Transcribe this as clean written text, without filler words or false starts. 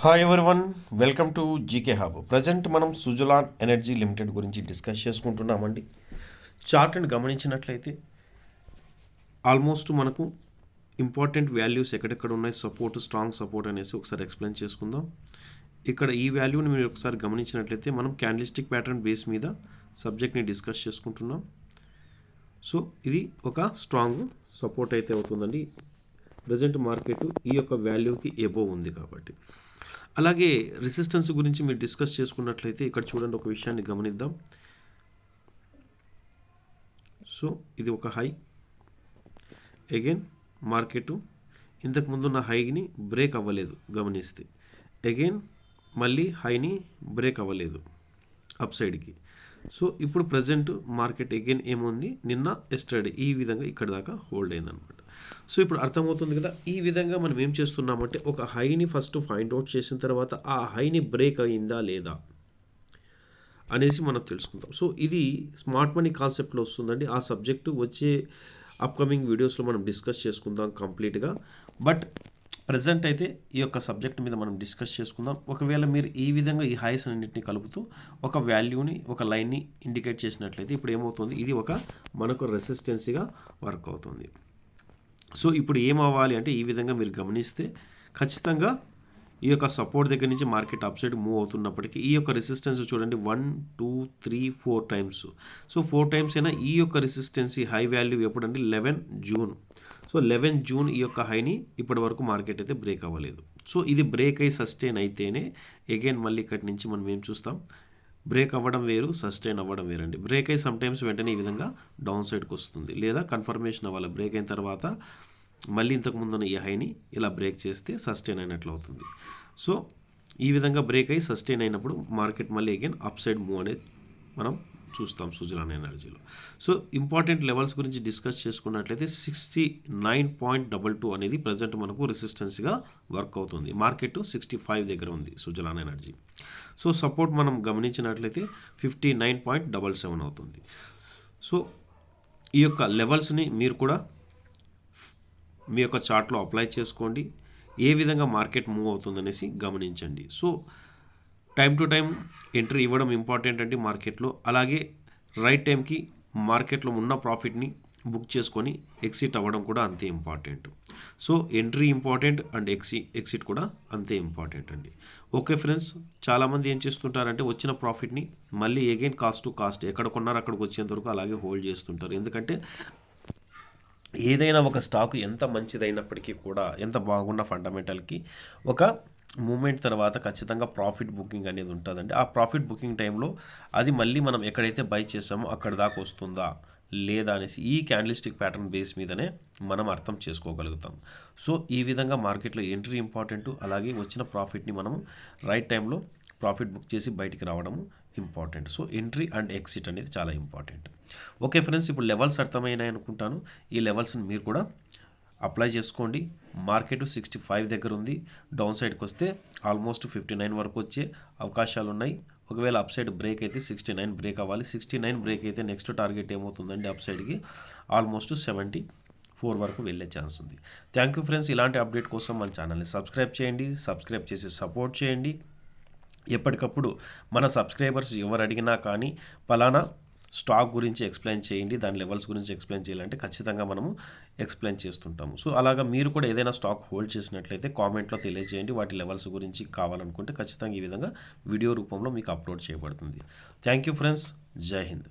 Hi everyone, welcome to GK hub. Present మనం Suzlon energy limited గురించి discuss చేసుకుంటున్నామండి. చార్ట్ని గమనించినట్లయితే almost మనకు ఇంపార్టెంట్ వాల్యూస్ ఎక్కడెక్కడ ఉన్నాయి, సపోర్ట్, స్ట్రాంగ్ సపోర్ట్ అనేసి ఒకసారి ఎక్స్ప్లెయిన్ చేసుకుందాం. ఇక్కడ ఈ వాల్యూని మీరు ఒకసారి గమనించినట్లయితే మనం క్యాండిల్స్టిక్ ప్యాటర్న్ బేస్ మీద సబ్జెక్ట్ని డిస్కస్ చేసుకుంటున్నాం. సో ఇది ఒక స్ట్రాంగ్ సపోర్ట్ అయితే అవుతుందండి. ప్రజెంట్ మార్కెట్ ఈ యొక్క వాల్యూకి ఎబోవ్ ఉంది కాబట్టి. అలాగే రెసిస్టెన్స్ గురించి మీరు డిస్కస్ చేసుకున్నట్లయితే ఇక్కడ చూడండి, ఒక విషయాన్ని గమనిద్దాం. సో ఇది ఒక హై, అగైన్ మార్కెట్ ఇంతకు ముందున్న హైని బ్రేక్ అవ్వలేదు గమనిస్తే, అగైన్ మళ్ళీ హైని బ్రేక్ అవ్వలేదు అప్ సైడ్కి. సో ఇప్పుడు ప్రజెంట్ మార్కెట్ అగైన్ ఏముంది, నిన్న ఎస్టర్డే ఈ విధంగా ఇక్కడ దాకా హోల్డ్ అయిందనమాట. సో ఇప్పుడు అర్థమవుతుంది కదా, ఈ విధంగా మనం ఏం చేస్తున్నామంటే ఒక హైని ఫస్ట్ ఫైండ్ అవుట్ చేసిన తర్వాత ఆ హైని బ్రేక్ అయిందా లేదా అనేసి మనం తెలుసుకుందాం. సో ఇది స్మార్ట్ మనీ కాన్సెప్ట్లో వస్తుందండి. ఆ సబ్జెక్టు వచ్చే అప్కమింగ్ వీడియోస్లో మనం డిస్కస్ చేసుకుందాం కంప్లీట్గా. బట్ ప్రజెంట్ అయితే ఈ యొక్క సబ్జెక్ట్ మీద మనం డిస్కస్ చేసుకుందాం. ఒకవేళ మీరు ఈ విధంగా ఈ హైస్ అన్నింటినీ కలుపుతూ ఒక వాల్యూని, ఒక లైన్ని ఇండికేట్ చేసినట్లయితే ఇప్పుడు ఏమవుతుంది, ఇది ఒక మనకు రెసిస్టెన్సీగా వర్క్ అవుతుంది. సో ఇప్పుడు ఏమవ్వాలి అంటే ఈ విధంగా మీరు గమనిస్తే ఖచ్చితంగా ఈ యొక్క సపోర్ట్ దగ్గర నుంచి మార్కెట్ అప్ సైడ్ మూవ్ అవుతున్నప్పటికీ ఈ యొక్క రెసిస్టెన్స్ చూడండి 1 2 3 4 టైమ్స్. సో 4 టైమ్స్ అయినా ఈ యొక్క రెసిస్టెన్సీ హై వాల్యూ ఎప్పుడంటే 11 జూన్. సో 11 జూన్ ఈ యొక్క హైని ఇప్పటి వరకు మార్కెట్ అయితే బ్రేక్ అవ్వలేదు. సో ఇది బ్రేక్ అయ్యి సస్టైన్ అయితేనే అగైన్ మళ్ళీ ఇక్కడి నుంచి మనం ఏం చూస్తాం, బ్రేక్ అవ్వడం వేరు, సస్టైన్ అవ్వడం వేరండి. బ్రేక్ అయ్యి సమ్టైమ్స్ వెంటనే ఈ విధంగా డౌన్ సైడ్కి వస్తుంది, లేదా కన్ఫర్మేషన్ అవ్వాలి. బ్రేక్ అయిన తర్వాత మళ్ళీ ఇంతకు ముందున్న ఈ హైని ఇలా బ్రేక్ చేస్తే సస్టైన్ అయినట్లు అవుతుంది. సో ఈ విధంగా బ్రేక్ అయ్యి సస్టైన్ అయినప్పుడు మార్కెట్ మళ్ళీ అగైన్ అప్ సైడ్ మూవ్ అనేది మనం చూస్తాం సుజలాన్ ఎనర్జీలో. సో ఇంపార్టెంట్ లెవెల్స్ గురించి డిస్కస్ చేసుకున్నట్లయితే 69.22 అనేది ప్రజెంట్ మనకు రెసిస్టెన్స్గా వర్క్ అవుతుంది. మార్కెట్ 65 దగ్గర ఉంది సుజలాన్ ఎనర్జీ. సో సపోర్ట్ మనం గమనించినట్లయితే 59.77 అవుతుంది. సో ఈ యొక్క లెవెల్స్ని మీరు కూడా మీ యొక్క చార్ట్లో అప్లై చేసుకోండి. ఏ విధంగా మార్కెట్ మూవ్ అవుతుందనేసి గమనించండి. So time to time entry ఇవ్వడం ఇంపార్టెంట్ అండి మార్కెట్లో. అలాగే రైట్ టైంకి మార్కెట్లో ఉన్న ప్రాఫిట్ని బుక్ చేసుకొని ఎగ్జిట్ అవ్వడం కూడా అంతే important. So entry important and exit కూడా అంతే ఇంపార్టెంట్ అండి. ఓకే ఫ్రెండ్స్, చాలామంది ఏం చేస్తుంటారంటే వచ్చిన ప్రాఫిట్ని మళ్ళీ అగైన్ కాస్ట్ టు కాస్ట్ ఎక్కడ కొన్నారో అక్కడికి వచ్చేంత వరకు అలాగే హోల్డ్ చేస్తుంటారు. ఎందుకంటే ఏదైనా ఒక స్టాక్ ఎంత మంచిదైనప్పటికీ కూడా, ఎంత బాగున్న ఫండమెంటల్కి ఒక మూమెంట్ తర్వాత ఖచ్చితంగా ప్రాఫిట్ బుకింగ్ అనేది ఉంటుందండి. ఆ ప్రాఫిట్ బుకింగ్ టైంలో అది మళ్ళీ మనం ఎక్కడైతే బై చేసామో అక్కడ దాకా వస్తుందా లేదా అనేసి ఈ క్యాండిల్స్టిక్ ప్యాటర్న్ బేస్ మీదనే మనం అర్థం చేసుకోగలుగుతాం. సో ఈ విధంగా మార్కెట్లో ఎంట్రీ ఇంపార్టెంట్, అలాగే వచ్చిన ప్రాఫిట్ని మనము రైట్ టైంలో ప్రాఫిట్ బుక్ చేసి బయటికి రావడము important. So entry and exit అనేది చాలా ఇంపార్టెంట్. ఓకే ఫ్రెండ్స్, ఇప్పుడు లెవెల్స్ అర్థమైనాయి అనుకుంటాను. ఈ లెవెల్స్ని మీరు కూడా అప్లై చేసుకోండి. మార్కెట్ 65 దగ్గర ఉంది. డౌన్ సైడ్కి వస్తే ఆల్మోస్ట్ 59 వరకు వచ్చే అవకాశాలు ఉన్నాయి. ఒకవేళ అప్ సైడ్ బ్రేక్ అయితే 69 బ్రేక్ అవ్వాలి. 69 బ్రేక్ అయితే నెక్స్ట్ టార్గెట్ ఏమవుతుందండి, అప్ సైడ్కి ఆల్మోస్ట్ 74 వరకు వెళ్ళే ఛాన్స్ ఉంది. Thank you friends. ఇలాంటి అప్డేట్ కోసం మన ఛానల్ని సబ్స్క్రైబ్ చేయండి. సబ్స్క్రైబ్ చేసి సపోర్ట్ చేయండి. ఎప్పటికప్పుడు మన సబ్స్క్రైబర్స్ ఎవరు అడిగినా కానీ పలానా స్టాక్ గురించి ఎక్స్ప్లెయిన్ చేయండి, దాని లెవెల్స్ గురించి ఎక్స్ప్లెయిన్ చేయాలంటే ఖచ్చితంగా మనము ఎక్స్ప్లెయిన్ చేస్తుంటాము. సో అలాగా మీరు కూడా ఏదైనా స్టాక్ హోల్డ్ చేసినట్లయితే కామెంట్లో తెలియజేయండి. వాటి లెవెల్స్ గురించి కావాలనుకుంటే ఖచ్చితంగా ఈ విధంగా వీడియో రూపంలో మీకు అప్లోడ్ చేయబడుతుంది. Thank you friends. జై హింద్.